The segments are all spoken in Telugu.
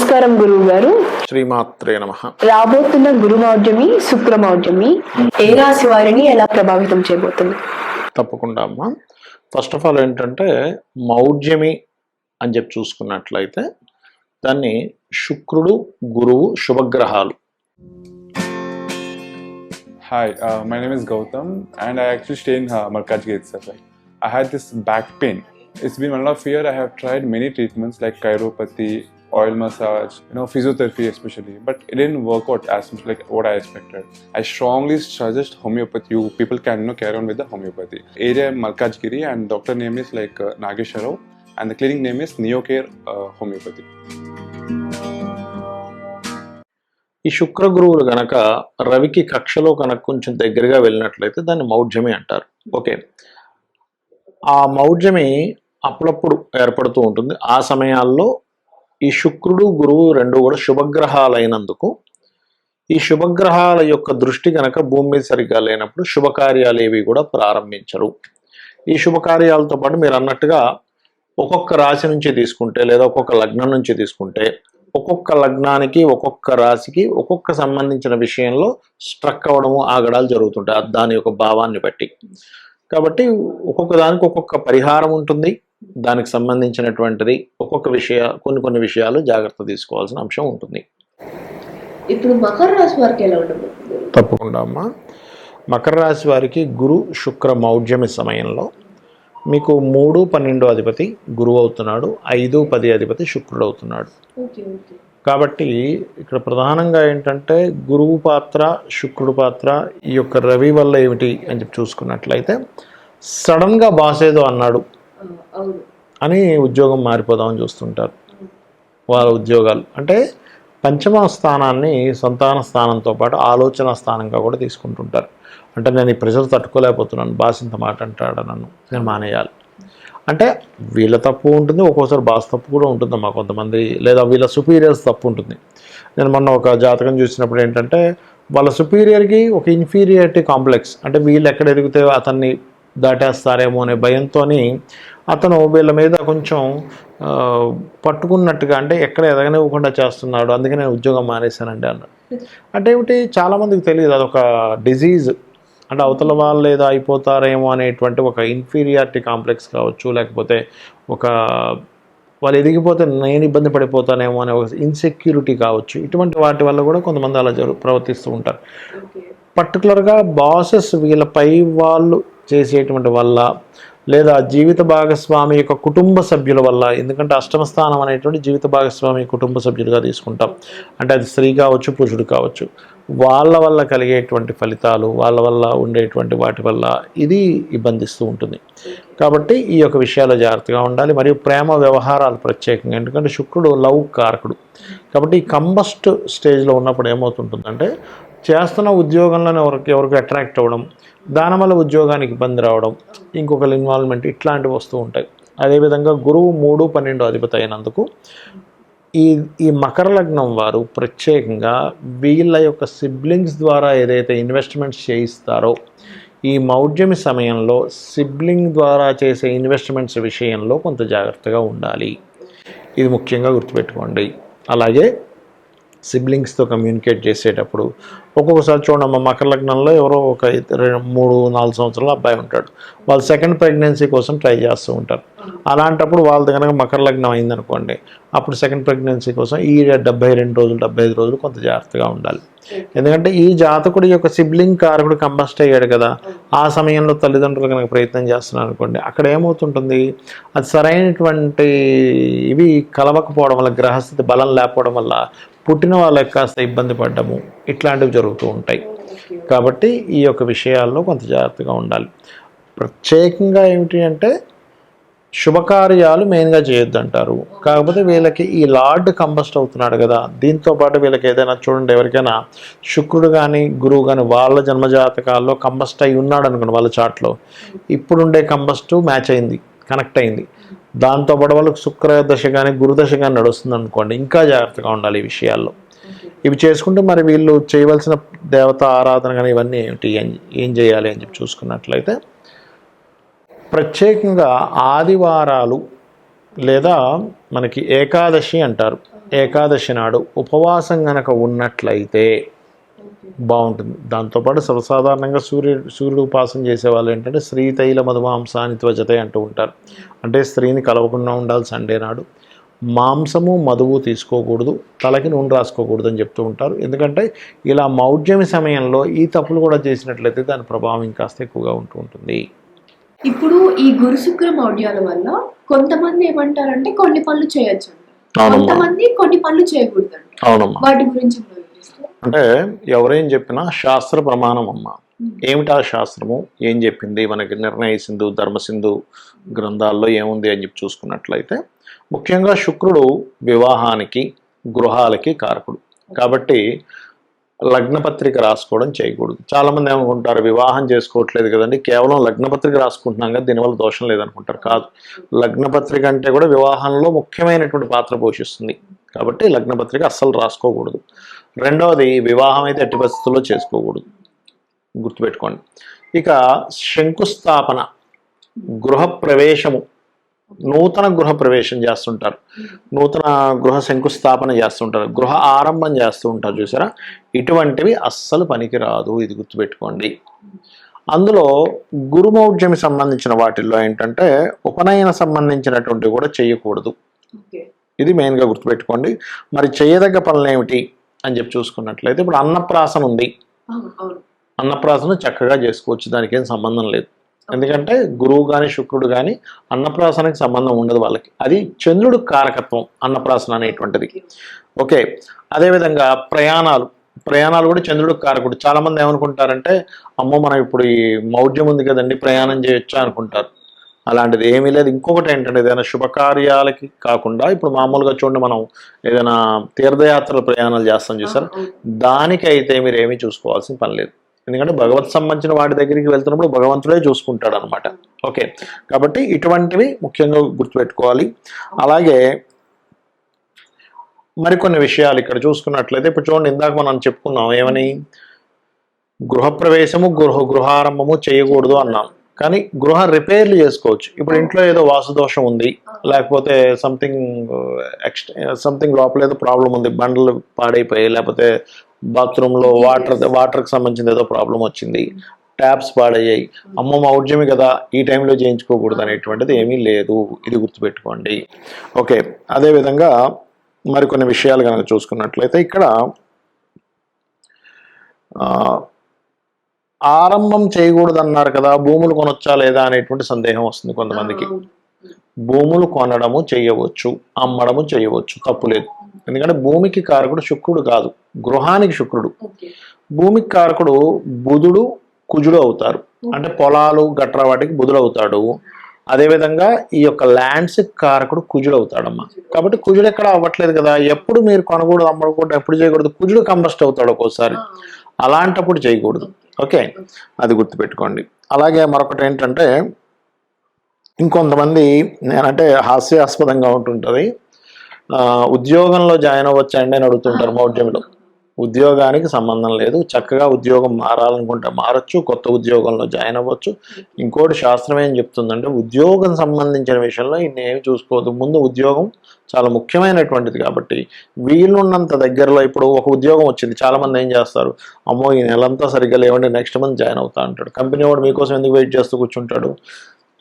నమస్కారం గురువు గారు. శ్రీమాత్రే నమః. రాబోతున్న గురుమౌఢ్యమి, శుక్రమౌఢ్యమి ఏ రాశి వారిని ఎలా ప్రభావితం చేయబోతుంది? తప్పకుండా అమ్మా. ఫస్ట్ ఆఫ్ ఆల్ ఏంటంటే మౌఢ్యమి అని చెప్పి చూసుకున్నట్లయితే దాన్ని శుక్రుడు, గురువు, శుభగ్రహాలు. Hi, my name is Gautam and I actually stay in Malkajgiri itself. I had this back pain. It's been 1.5 years. I have tried many treatments like chiropathy, oil massage, physiotherapy especially, but it didn't work out as much like what I expected. I strongly suggest homeopathy. You people can carry on with the homeopathy. Area Malkajgiri and doctor name is like Nageswar Rao and the clinic name is Neocare Homeopathy. ఈ శుక్ర గురువులు గనక రవికి కక్షలో కనుక కొంచెం దగ్గరగా వెళ్ళినట్లయితే దాన్ని మౌఢ్యమి అంటారు. ఓకే, ఆ మౌఢ్యమి అప్పుడప్పుడు ఏర్పడుతూ ఉంటుంది. ఆ సమయాల్లో ఈ శుక్రుడు, గురువు రెండు కూడా శుభగ్రహాలైనందుకు ఈ శుభగ్రహాల యొక్క దృష్టి కనుక భూమి మీద సరిగ్గా లేనప్పుడు శుభకార్యాలు ఏవి కూడా ప్రారంభించరు. ఈ శుభకార్యాలతో పాటు మీరు అన్నట్టుగా ఒక్కొక్క రాశి నుంచి తీసుకుంటే లేదా ఒక్కొక్క లగ్నం నుంచి తీసుకుంటే ఒక్కొక్క లగ్నానికి, ఒక్కొక్క రాశికి, ఒక్కొక్క సంబంధించిన విషయంలో స్ట్రక్ అవ్వడము, ఆగడాలు జరుగుతుంటాయి దాని యొక్క భావాన్ని బట్టి. కాబట్టి ఒక్కొక్క దానికి ఒక్కొక్క పరిహారం ఉంటుంది. దానికి సంబంధించినటువంటిది కొన్ని విషయాలు జాగ్రత్త తీసుకోవాల్సిన అంశం ఉంటుంది. ఇప్పుడు మకర రాశి వారికి ఎలా ఉండబోతుంది? తప్పకుండా అమ్మా. మకర రాశి వారికి గురు శుక్ర మౌఢ్యమి సమయంలో మీకు 3, 12 అధిపతి గురువు అవుతున్నాడు, 5, 10 అధిపతి శుక్రుడు అవుతున్నాడు. కాబట్టి ఇక్కడ ప్రధానంగా ఏంటంటే గురువు పాత్ర, శుక్రుడు పాత్ర, ఈ యొక్క రవి వల్ల ఏమిటి అని చెప్పి చూసుకున్నట్లయితే సడన్గా బాస్ ఏదో అన్నాడు అని ఉద్యోగం మారిపోదామని చూస్తుంటారు. వాళ్ళ ఉద్యోగాలు అంటే పంచమ స్థానాన్ని సంతాన స్థానంతో పాటు ఆలోచన స్థానంగా కూడా తీసుకుంటుంటారు. అంటే నేను ఈ ప్రెషర్ తట్టుకోలేకపోతున్నాను, బాస్ ఇంత మాట అంటాడు, నేను మానేయాలి అంటే వీళ్ళ తప్పు ఉంటుంది. ఒక్కోసారి బాస్ తప్పు కూడా ఉంటుందమ్మా కొంతమంది, లేదా వీళ్ళ సుపీరియర్స్ తప్పు ఉంటుంది. నేను మొన్న ఒక జాతకం చూసినప్పుడు ఏంటంటే వాళ్ళ సుపీరియర్కి ఒక ఇన్ఫీరియారిటీ కాంప్లెక్స్, అంటే వీళ్ళు ఎక్కడ ఎదిగితే అతన్ని దాటేస్తారేమో అనే భయంతో అతను వీళ్ళ మీద కొంచెం పట్టుకున్నట్టుగా, అంటే ఎక్కడ ఎదగనివ్వకుండా చేస్తున్నాడు, అందుకే నేను ఉద్యోగం మానేశానండి అన్నాడు. అంటే ఏమిటి, చాలామందికి తెలియదు అదొక డిజీజ్. అంటే అవతల వాళ్ళు ఏదో అయిపోతారేమో అనేటువంటి ఒక ఇన్ఫీరియారిటీ కాంప్లెక్స్ కావచ్చు, లేకపోతే వాళ్ళు ఎదిగిపోతే నేను ఇబ్బంది పడిపోతానేమో అనే ఒక ఇన్సెక్యూరిటీ కావచ్చు. ఇటువంటి వాటి వల్ల కూడా కొంతమంది అలా ప్రవర్తిస్తూ ఉంటారు. పర్టికులర్గా బాసెస్ వీళ్ళ పై వాళ్ళు చేసేటువంటి వల్ల, లేదా జీవిత భాగస్వామి యొక్క కుటుంబ సభ్యుల వల్ల, ఎందుకంటే అష్టమ స్థానం అనేటువంటి జీవిత భాగస్వామి కుటుంబ సభ్యులుగా తీసుకుంటాం. అంటే అది స్త్రీ కావచ్చు, పురుషుడు కావచ్చు. వాళ్ళ వల్ల కలిగేటువంటి ఫలితాలు, వాళ్ళ వల్ల ఉండేటువంటి వాటి వల్ల ఇది ఇబ్బందిస్తూ ఉంటుంది. కాబట్టి ఈ యొక్క విషయాలు జాగ్రత్తగా ఉండాలి. మరియు ప్రేమ వ్యవహారాలు ప్రత్యేకంగా, ఎందుకంటే శుక్రుడు లవ్ కారకుడు. కాబట్టి ఈ కంబస్ట్ స్టేజ్లో ఉన్నప్పుడు ఏమవుతుంటుందంటే చేస్తున్న ఉద్యోగంలోనే ఎవరికి అట్రాక్ట్ అవ్వడం, దానివల్ల ఉద్యోగానికి ఇబ్బంది రావడం, ఇంకొకరి ఇన్వాల్వ్మెంట్, ఇట్లాంటివి వస్తూ ఉంటాయి. అదేవిధంగా గురువు 3, 12 అధిపతి అయినందుకు ఈ మకర లగ్నం వారు ప్రత్యేకంగా వీళ్ళ యొక్క సిబ్లింగ్స్ ద్వారా ఏదైతే ఇన్వెస్ట్మెంట్స్ చేయిస్తారో ఈ మౌఢ్యమి సమయంలో సిబ్లింగ్ ద్వారా చేసే ఇన్వెస్ట్మెంట్స్ విషయంలో కొంత జాగ్రత్తగా ఉండాలి. ఇది ముఖ్యంగా గుర్తుపెట్టుకోండి. అలాగే సిబ్లింగ్స్తో కమ్యూనికేట్ చేసేటప్పుడు ఒక్కొక్కసారి చూడమ్మా, మకర లగ్నంలో ఎవరో ఒక 3-4 సంవత్సరాల అబ్బాయి ఉంటాడు. వాళ్ళు సెకండ్ ప్రెగ్నెన్సీ కోసం ట్రై చేస్తూ ఉంటారు. అలాంటప్పుడు వాళ్ళది కనుక మకర లగ్నం అయిందనుకోండి, అప్పుడు సెకండ్ ప్రెగ్నెన్సీ కోసం ఈ 72 రోజులు 75 రోజులు కొంత జాగ్రత్తగా ఉండాలి. ఎందుకంటే ఈ జాతకుడి యొక్క సిబ్లింగ్ కారకుడు కంబస్ట్ అయ్యాడు కదా, ఆ సమయంలో తల్లిదండ్రులు కనుక ప్రయత్నం చేస్తున్నారు అనుకోండి, అక్కడ ఏమవుతుంటుంది, అది సరైనటువంటి ఇవి కలవకపోవడం వల్ల, గ్రహస్థితి బలం లేకపోవడం వల్ల పుట్టిన వాళ్ళకి కాస్త ఇబ్బంది పడ్డము, ఇట్లాంటివి జరుగుతూ ఉంటాయి. కాబట్టి ఈ యొక్క విషయాల్లో కొంత జాగ్రత్తగా ఉండాలి. ప్రత్యేకంగా ఏమిటి అంటే శుభకార్యాలు మెయిన్గా చేయొద్దు అంటారు. కాకపోతే వీళ్ళకి ఈ లార్డ్ కంబస్ట్ అవుతున్నాడు కదా, దీంతో పాటు వీళ్ళకి ఏదైనా చూడండి, ఎవరికైనా శుక్రుడు కానీ గురువు కానీ వాళ్ళ జన్మజాతకాల్లో కంబస్ట్ అయి ఉన్నాడు అనుకోండి, వాళ్ళ చాట్లో ఇప్పుడుండే కంబస్ట్ మ్యాచ్ అయింది, కనెక్ట్ అయింది, దాంతోపాటు వాళ్ళకి శుక్ర దశ కానీ గురుదశ కానీ నడుస్తుంది అనుకోండి, ఇంకా జాగ్రత్తగా ఉండాలి ఈ విషయాల్లో. ఇవి చేసుకుంటే మరి వీళ్ళు చేయవలసిన దేవత ఆరాధన కానీ ఇవన్నీ ఏం చేయాలి అని చెప్పి చూసుకున్నట్లయితే ప్రత్యేకంగా ఆదివారాలు లేదా మనకి ఏకాదశి అంటారు, ఏకాదశి నాడు ఉపవాసం గనక ఉన్నట్లయితే బాగుంటుంది. దాంతోపాటు సర్వసాధారణంగా సూర్యుడు ఉపాసన చేసే వాళ్ళు ఏంటంటే శ్రీతైల మధుమాంసాన్ని త్వజతే అంటూ ఉంటారు. అంటే స్త్రీని కలవకుండా ఉండాలి సండే నాడు. మాంసము మధువు తీసుకోకూడదు, తలకి నూనె రాసుకోకూడదు అని చెప్తూ ఉంటారు. ఎందుకంటే ఇలా మౌఢ్యమి సమయంలో ఈ తప్పులు కూడా చేసినట్లయితే దాని ప్రభావం ఇంకాస్త ఎక్కువగా ఉంటూ ఉంటుంది. ఇప్పుడు ఈ గురు శుక్ర మౌఢ్యాల వల్ల కొంతమంది ఏమంటారంటే కొన్ని పనులు చేయొచ్చు, కొంతమంది కొన్ని పనులు చేయకూడదు. అవునమ్మా. వాటి గురించి అంటే ఎవరేం చెప్పినా శాస్త్ర ప్రమాణం అమ్మ. ఏమిటా శాస్త్రము ఏం చెప్పింది మనకి? నిర్ణయ సింధు, ధర్మసింధు గ్రంథాల్లో ఏముంది అని చెప్పి చూసుకున్నట్లయితే ముఖ్యంగా శుక్రుడు వివాహానికి గృహాలకి కారకుడు కాబట్టి లగ్నపత్రిక రాసుకోవడం చేయకూడదు. చాలామంది ఏమనుకుంటారు వివాహం చేసుకోవట్లేదు కదండి, కేవలం లగ్నపత్రిక రాసుకుంటున్నాం కదా దీనివల్ల దోషం లేదనుకుంటారు. కాదు, లగ్నపత్రిక అంటే కూడా వివాహంలో ముఖ్యమైనటువంటి పాత్ర పోషిస్తుంది కాబట్టి లగ్నపత్రిక అస్సలు రాసుకోకూడదు. రెండవది వివాహం అయితే ఎట్టి పరిస్థితుల్లో చేసుకోకూడదు, గుర్తుపెట్టుకోండి. ఇక శంకుస్థాపన, గృహ ప్రవేశము, నూతన గృహ ప్రవేశం చేస్తుంటారు, నూతన గృహ శంకుస్థాపన చేస్తుంటారు, గృహ ఆరంభం చేస్తూ ఉంటారు చూసారా, ఇటువంటివి అస్సలు పనికిరాదు, ఇది గుర్తుపెట్టుకోండి. అందులో గురుమౌఢ్యమి సంబంధించిన వాటిల్లో ఏంటంటే ఉపనయన సంబంధించినటువంటివి కూడా చేయకూడదు. ఇది మెయిన్గా గుర్తుపెట్టుకోండి. మరి చేయదగ్గ పనులు ఏమిటి అని చెప్పి చూసుకున్నట్లయితే ఇప్పుడు అన్నప్రాసన ఉంది, అన్నప్రాసన చక్కగా చేసుకోవచ్చు, దానికి ఏం సంబంధం లేదు. ఎందుకంటే గురువు కానీ శుక్రుడు కానీ అన్నప్రాసనకి సంబంధం ఉండదు వాళ్ళకి, అది చంద్రుడు కారకత్వం అన్నప్రాసన అనేటువంటిది. ఓకే, అదేవిధంగా ప్రయాణాలు కూడా చంద్రుడు కారకుడు. చాలామంది ఏమనుకుంటారంటే అమ్మో మనం ఇప్పుడు ఈ మౌఢ్యం ఉంది కదండి ప్రయాణం చేయొచ్చా అనుకుంటారు. అలాంటిది ఏమీ లేదు. ఇంకొకటి ఏంటంటే ఏదైనా శుభకార్యాలకి కాకుండా ఇప్పుడు మామూలుగా చూడండి మనం ఏదైనా తీర్థయాత్రల ప్రయాణాలు చేస్తాం చూసారు, దానికైతే మీరు ఏమీ చూసుకోవాల్సిన పని లేదు. ఎందుకంటే భగవత్ సంబంధించిన వాటి దగ్గరికి వెళ్తున్నప్పుడు భగవంతుడే చూసుకుంటాడు అనమాట. ఓకే, కాబట్టి ఇటువంటివి ముఖ్యంగా గుర్తుపెట్టుకోవాలి. అలాగే మరికొన్ని విషయాలు ఇక్కడ చూసుకున్నట్లయితే ఇప్పుడు చూడండి, ఇందాక మనం చెప్పుకున్నాం ఏమని, గృహప్రవేశము గృహారంభము చేయకూడదు అన్నాం. కానీ గృహ రిపేర్లు చేసుకోవచ్చు. ఇప్పుడు ఇంట్లో ఏదో వాసుదోషం ఉంది, లేకపోతే సంథింగ్ లోపల ఏదో ప్రాబ్లం ఉంది, బండ్లు పాడైపోయాయి, లేకపోతే బాత్రూంలో వాటర్కి సంబంధించిన ఏదో ప్రాబ్లం వచ్చింది, ట్యాప్స్ పాడయ్యాయి, అమ్మ మౌఢ్యమి కదా ఈ టైంలో చేయించుకోకూడదు అనేటువంటిది ఏమీ లేదు, ఇది గుర్తుపెట్టుకోండి. ఓకే, అదేవిధంగా మరికొన్ని విషయాలు కనుక చూసుకున్నట్లయితే ఇక్కడ ఆరంభం చేయకూడదు అన్నారు కదా, భూములు కొనొచ్చా లేదా అనేటువంటి సందేహం వస్తుంది కొంతమందికి. భూములు కొనడము చేయవచ్చు, అమ్మడము చేయవచ్చు, తప్పులేదు. ఎందుకంటే భూమికి కారకుడు శుక్రుడు కాదు, గృహానికి శుక్రుడు. భూమికి కారకుడు బుధుడు కుజుడు అవుతారు, అంటే పొలాలు గట్రా వాటికి బుధుడు అవుతాడు. అదేవిధంగా ఈ యొక్క ల్యాండ్స్ కారకుడు కుజుడు అవుతాడమ్మా. కాబట్టి కుజుడు ఎక్కడ అవ్వట్లేదు కదా, ఎప్పుడు మీరు కొనకూడదు అమ్మకూడదు ఎప్పుడు చేయకూడదు, కుజుడు కంబస్ట్ అవుతాడు ఒక్కోసారి, అలాంటప్పుడు చేయకూడదు. ఓకే, అది గుర్తుపెట్టుకోండి. అలాగే మరొకటి ఏంటంటే ఇంకొంతమంది నేనంటే హాస్యాస్పదంగా ఉంటుంటుంది, ఉద్యోగంలో జాయిన్ అవ్వచ్చండి అని అడుగుతుంటారు మౌఢ్యంలో. ఉద్యోగానికి సంబంధం లేదు, చక్కగా ఉద్యోగం మారాలనుకుంటే మారచ్చు, కొత్త ఉద్యోగంలో జాయిన్ అవ్వచ్చు. ఇంకోటి శాస్త్రం ఏం చెప్తుందంటే ఉద్యోగం సంబంధించిన విషయంలో ఇన్నేమి చూసుకోవద్దు, ముందు ఉద్యోగం చాలా ముఖ్యమైనటువంటిది. కాబట్టి వీలున్నంత దగ్గరలో ఇప్పుడు ఒక ఉద్యోగం వచ్చింది, చాలామంది ఏం చేస్తారు, అమ్మో ఈ నెలంతా సరిగ్గా లేవండి నెక్స్ట్ మంత్ జాయిన్ అవుతా అంటాడు. కంపెనీ వాడు మీకోసం ఎందుకు వెయిట్ చేస్తూ కూర్చుంటాడు,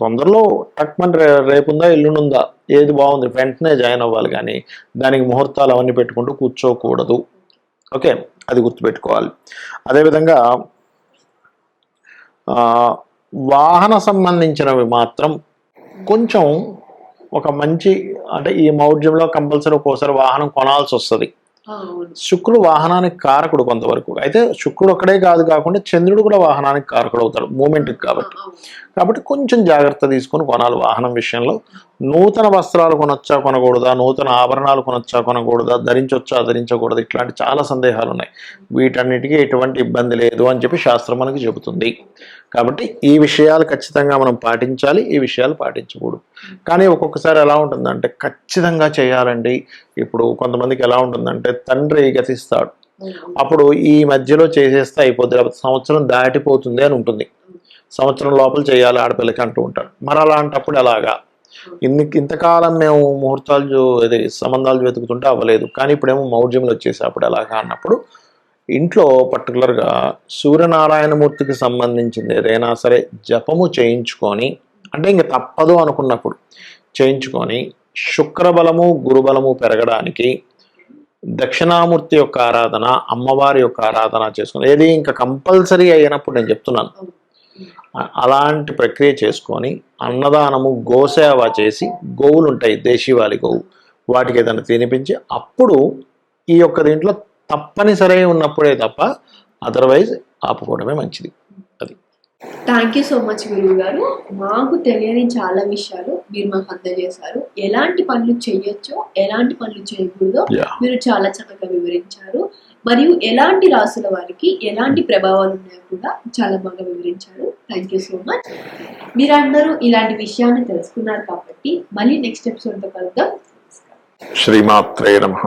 తొందరలో టక్మన్ రేపుందా ఎల్లుండుందా ఏది బాగుంది వెంటనే జాయిన్ అవ్వాలి, కానీ దానికి ముహూర్తాలు అవన్నీ పెట్టుకుంటూ కూర్చోకూడదు. ఓకే, అది గుర్తుపెట్టుకోవాలి. అదేవిధంగా వాహన సంబంధించినవి మాత్రం కొంచెం ఒక మంచి, అంటే ఈ మౌఢ్యంలో కంపల్సరీ ఒక్కోసారి వాహనం కొనాల్సి వస్తుంది. శుక్రుడు వాహనానికి కారకుడు కొంతవరకు, అయితే శుక్రుడు ఒక్కడే కాకుండా చంద్రుడు కూడా వాహనానికి కారకుడు అవుతాడు మూమెంట్కి. కాబట్టి కొంచెం జాగ్రత్త తీసుకొని కొనాలి వాహనం విషయంలో. నూతన వస్త్రాలు కొనొచ్చా కొనకూడదా, నూతన ఆభరణాలు కొనొచ్చా కొనకూడదా, ధరించొచ్చా ధరించకూడదు, ఇట్లాంటి చాలా సందేహాలు ఉన్నాయి. వీటన్నిటికీ ఎటువంటి ఇబ్బంది లేదు అని చెప్పి శాస్త్రం మనకి చెబుతుంది. కాబట్టి ఈ విషయాలు ఖచ్చితంగా మనం పాటించాలి, ఈ విషయాలు పాటించకూడదు. కానీ ఒక్కొక్కసారి ఎలా ఉంటుందంటే ఖచ్చితంగా చేయాలండి. ఇప్పుడు కొంతమందికి ఎలా ఉంటుందంటే తండ్రి గతిస్తాడు, అప్పుడు ఈ మధ్యలో చేసేస్తే అయిపోద్ది, లేకపోతే సంవత్సరం దాటిపోతుంది అని ఉంటుంది, సంవత్సరం లోపల చేయాలి ఆడపిల్లకి అంటూ ఉంటారు. మరి అలాంటప్పుడు ఎలాగా ఇంతకాలం మేము ముహూర్తాలు ఇది సంబంధాలు వెతుకుతుంటే అవ్వలేదు, కానీ ఇప్పుడేమో మౌఢ్యంలో వచ్చేసి అప్పుడు ఎలాగా అన్నప్పుడు ఇంట్లో పర్టికులర్గా సూర్యనారాయణమూర్తికి సంబంధించింది ఏదైనా సరే జపము చేయించుకొని, అంటే ఇంక తప్పదు అనుకున్నప్పుడు చేయించుకొని, శుక్రబలము గురుబలము పెరగడానికి దక్షిణామూర్తి యొక్క ఆరాధన, అమ్మవారి యొక్క ఆరాధన చేసుకుని, ఏది ఇంకా కంపల్సరీ అయినప్పుడు నేను చెప్తున్నాను, అలాంటి ప్రక్రియ చేసుకొని అన్నదానము గోసేవ చేసి, గోవులు ఉంటాయి దేశీవాలి గోవు, వాటికి ఏదైనా తినిపించి అప్పుడు ఈ యొక్క దీంట్లో తప్పనిసరి ఉన్నప్పుడే తప్ప అదర్వైజ్ ఆపుకోవడమే మంచిది. అది. థ్యాంక్ యూ సో మచ్ గురువు గారు. మాకు తెలియని చాలా విషయాలు మీరు మాకు అందజేశారు. ఎలాంటి పనులు చేయొచ్చో, ఎలాంటి పనులు చేయకూడదో మీరు చాలా చక్కగా వివరించారు. మరియు ఎలాంటి రాసుల వారికి ఎలాంటి ప్రభావాలు ఉన్నాయో కూడా చాలా బాగా వివరించారు. Thank you so much. మీరందరూ ఇలాంటి విషయాన్ని తెలుసుకున్నారు కాబట్టి మళ్ళీ నెక్స్ట్ ఎపిసోడ్తో కలుద్దాం. శ్రీమాత్రే నమః.